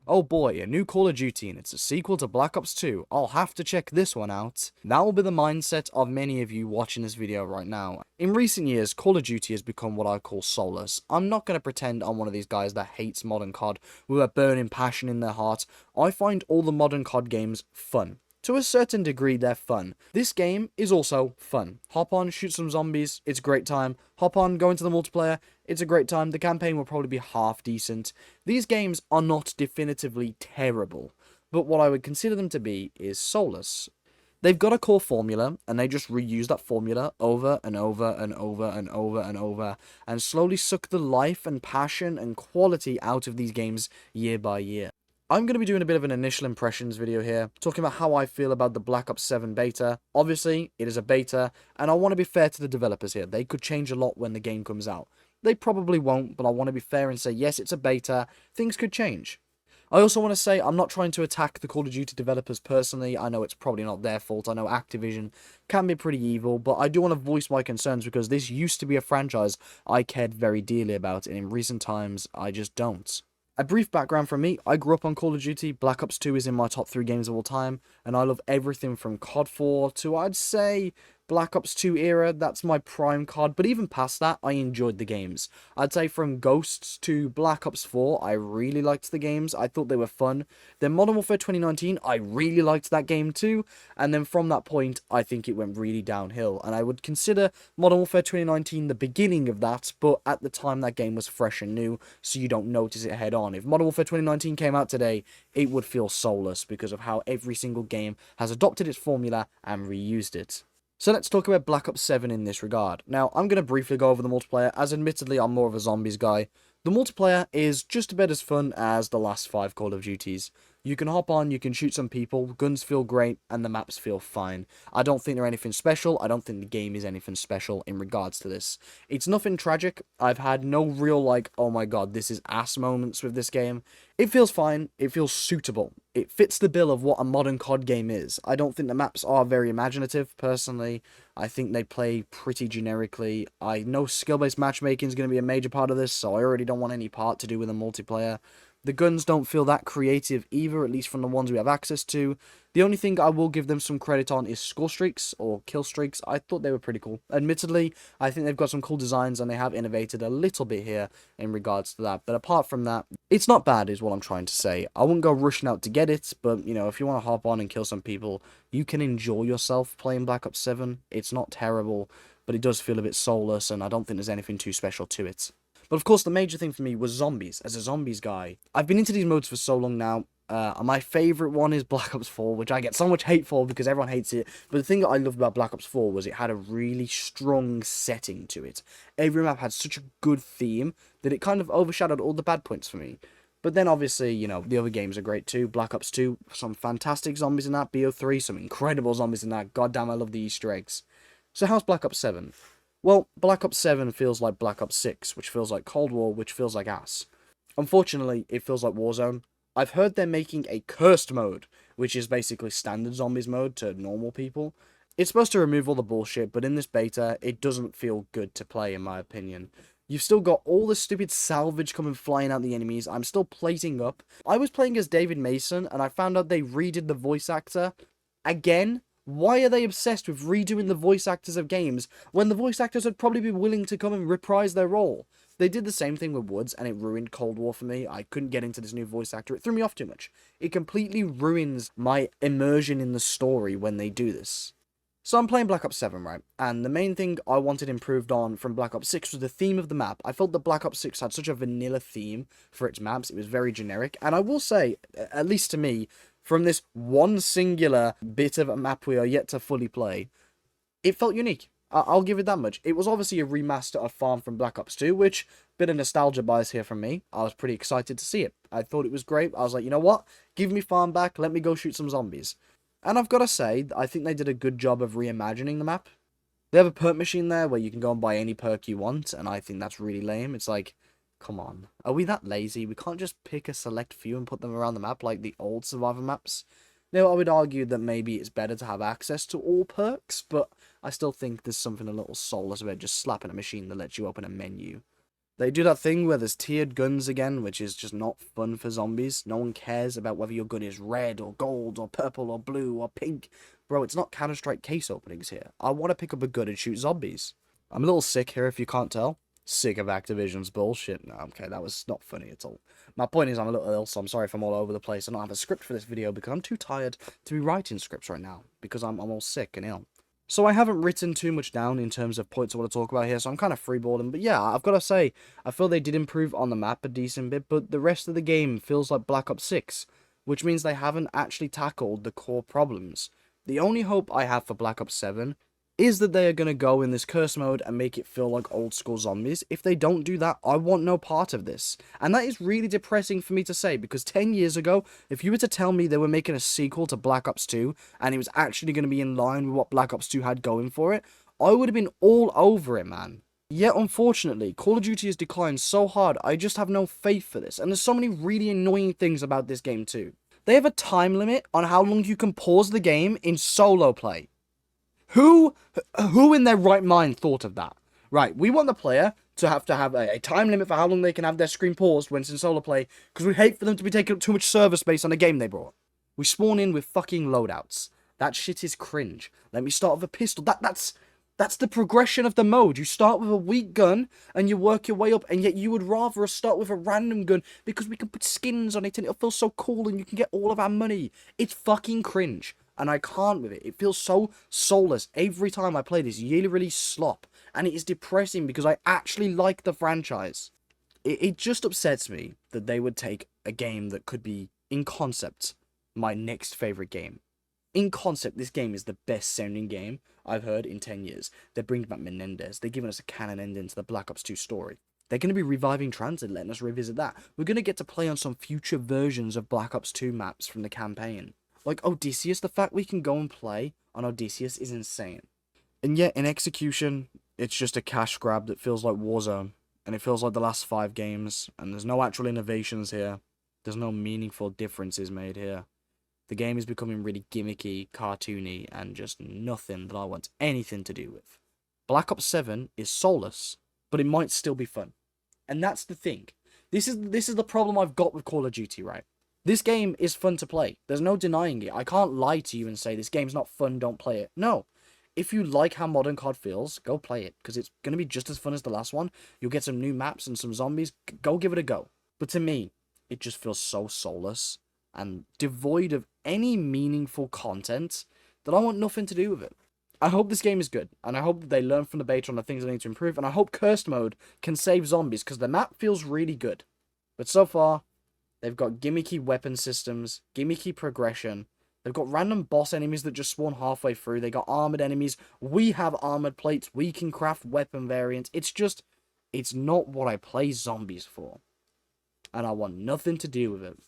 Oh boy, a new Call of Duty and it's a sequel to Black Ops 2. I'll have to check this one out. That will be the mindset of many of you watching this video right now. In recent years, Call of Duty has become what I call soulless. I'm not going to pretend I'm one of these guys that hates modern COD with a burning passion in their heart. I find all the modern COD games fun. To a certain degree, they're fun. This game is also fun. Hop on, shoot some zombies, it's a great time. Hop on, go into the multiplayer, it's a great time. The campaign will probably be half decent. These games are not definitively terrible, but what I would consider them to be is soulless. They've got a core formula, and they just reuse that formula over and over and over and over and over, and slowly suck the life and passion and quality out of these games year by year. I'm going to be doing a bit of an initial impressions video here, talking about how I feel about the Black Ops 7 beta. Obviously, it is a beta, and I want to be fair to the developers here. They could change a lot when the game comes out. They probably won't, but I want to be fair and say, yes, it's a beta. Things could change. I also want to say I'm not trying to attack the Call of Duty developers personally. I know it's probably not their fault. I know Activision can be pretty evil, but I do want to voice my concerns because this used to be a franchise I cared very dearly about, and in recent times, I just don't. A brief background from me, I grew up on Call of Duty. Black Ops 2 is in my top 3 games of all time, and I love everything from COD 4 to, I'd say, Black Ops 2 era. That's my prime COD, but even past that, I enjoyed the games. I'd say from Ghosts to Black Ops 4, I really liked the games. I thought they were fun. Then Modern Warfare 2019, I really liked that game too, and then from that point, I think it went really downhill, and I would consider Modern Warfare 2019 the beginning of that, but at the time that game was fresh and new, so you don't notice it head on. If Modern Warfare 2019 came out today, it would feel soulless because of how every single game has adopted its formula and reused it. So let's talk about Black Ops 7 in this regard. Now, I'm going to briefly go over the multiplayer, as admittedly I'm more of a zombies guy. The multiplayer is just about as fun as the last 5 Call of Duties. You can hop on, you can shoot some people, guns feel great, and the maps feel fine. I don't think they're anything special, I don't think the game is anything special in regards to this. It's nothing tragic, I've had no real oh my god, this is ass moments with this game. It feels fine, it feels suitable. It fits the bill of what a modern COD game is. I don't think the maps are very imaginative, personally. I think they play pretty generically. I know skill-based matchmaking is going to be a major part of this, so I already don't want any part to do with the multiplayer. The guns don't feel that creative either, at least from the ones we have access to. The only thing I will give them some credit on is score streaks, or kill streaks. I thought they were pretty cool. Admittedly, I think they've got some cool designs, and they have innovated a little bit here in regards to that. But apart from that, it's not bad is what I'm trying to say. I wouldn't go rushing out to get it, but, you know, if you want to hop on and kill some people, you can enjoy yourself playing Black Ops 7. It's not terrible, but it does feel a bit soulless, and I don't think there's anything too special to it. But of course, the major thing for me was zombies. As a zombies guy, I've been into these modes for so long now. My favourite one is Black Ops 4, which I get so much hate for because everyone hates it. But the thing that I loved about Black Ops 4 was it had a really strong setting to it. Every map had such a good theme that it kind of overshadowed all the bad points for me. But then obviously, you know, the other games are great too. Black Ops 2, some fantastic zombies in that. BO3, some incredible zombies in that. Goddamn, I love the Easter eggs. So how's Black Ops 7? Well, Black Ops 7 feels like Black Ops 6, which feels like Cold War, which feels like ass. Unfortunately, it feels like Warzone. I've heard they're making a cursed mode, which is basically standard zombies mode to normal people. It's supposed to remove all the bullshit, but in this beta, it doesn't feel good to play, in my opinion. You've still got all the stupid salvage coming flying out the enemies. I'm still plating up. I was playing as David Mason, and I found out they redid the voice actor again. Why are they obsessed with redoing the voice actors of games when the voice actors would probably be willing to come and reprise their role? They did the same thing with Woods, and it ruined Cold War for me. I couldn't get into this new voice actor. It threw me off too much. It completely ruins my immersion in the story when they do this. So I'm playing Black Ops 7, right? And the main thing I wanted improved on from Black Ops 6 was the theme of the map. I felt that Black Ops 6 had such a vanilla theme for its maps. It was very generic. And I will say, at least to me, from this one singular bit of a map we are yet to fully play, it felt unique. I'll give it that much. It was obviously a remaster of Farm from Black Ops 2, which, bit of nostalgia bias here from me. I was pretty excited to see it. I thought it was great. I was like, you know what? Give me Farm back. Let me go shoot some zombies. And I've got to say, I think they did a good job of reimagining the map. They have a perk machine there where you can go and buy any perk you want, and I think that's really lame. It's like, come on. Are we that lazy? We can't just pick a select few and put them around the map like the old Survivor maps? Now, I would argue that maybe it's better to have access to all perks, but I still think there's something a little soulless about just slapping a machine that lets you open a menu. They do that thing where there's tiered guns again, which is just not fun for zombies. No one cares about whether your gun is red or gold or purple or blue or pink. Bro, it's not Counter-Strike case openings here. I want to pick up a gun and shoot zombies. I'm a little sick here if you can't tell. Sick of Activision's bullshit. No, okay, that was not funny at all. My point is I'm a little ill, so I'm sorry if I'm all over the place. I don't have a script for this video because I'm too tired to be writing scripts right now. Because I'm all sick and ill. So I haven't written too much down in terms of points I want to talk about here, so I'm kind of freeballing. But yeah, I've got to say, I feel they did improve on the map a decent bit, but the rest of the game feels like Black Ops 6, which means they haven't actually tackled the core problems. The only hope I have for Black Ops 7 is that they are going to go in this curse mode and make it feel like old school zombies. If they don't do that, I want no part of this. And that is really depressing for me to say, because 10 years ago, if you were to tell me they were making a sequel to Black Ops 2, and it was actually going to be in line with what Black Ops 2 had going for it, I would have been all over it, man. Yet, unfortunately, Call of Duty has declined so hard, I just have no faith for this. And there's so many really annoying things about this game too. They have a time limit on how long you can pause the game in solo play. Who in their right mind thought of that? Right, we want the player to have a time limit for how long they can have their screen paused when it's in solo play, because we hate for them to be taking up too much server space on a game they brought. We spawn in with fucking loadouts. That shit is cringe. Let me start with a pistol. That's the progression of the mode. You start with a weak gun, and you work your way up, and yet you would rather us start with a random gun, because we can put skins on it, and it'll feel so cool, and you can get all of our money. It's fucking cringe. And I can't with it. It feels so soulless every time I play this yearly release slop. And it is depressing because I actually like the franchise. It just upsets me that they would take a game that could be, in concept, my next favourite game. In concept, this game is the best sounding game I've heard in 10 years. They're bringing back Menendez. They're giving us a canon ending to the Black Ops 2 story. They're going to be reviving Transit, letting us revisit that. We're going to get to play on some future versions of Black Ops 2 maps from the campaign. Like Odysseus, the fact we can go and play on Odysseus is insane. And yet, in execution, it's just a cash grab that feels like Warzone. And it feels like the last 5 games. And there's no actual innovations here. There's no meaningful differences made here. The game is becoming really gimmicky, cartoony, and just nothing that I want anything to do with. Black Ops 7 is soulless, but it might still be fun. And that's the thing. This is the problem I've got with Call of Duty, right? This game is fun to play. There's no denying it. I can't lie to you and say this game's not fun, don't play it. No. If you like how modern COD feels, go play it, because it's going to be just as fun as the last one. You'll get some new maps and some zombies. Go give it a go. But to me, it just feels so soulless and devoid of any meaningful content that I want nothing to do with it. I hope this game is good, and I hope that they learn from the beta on the things they need to improve, and I hope Cursed Mode can save zombies, because the map feels really good. But so far, they've got gimmicky weapon systems, gimmicky progression. They've got random boss enemies that just spawn halfway through. They got armored enemies. We have armored plates. We can craft weapon variants. It's not what I play zombies for. And I want nothing to do with it.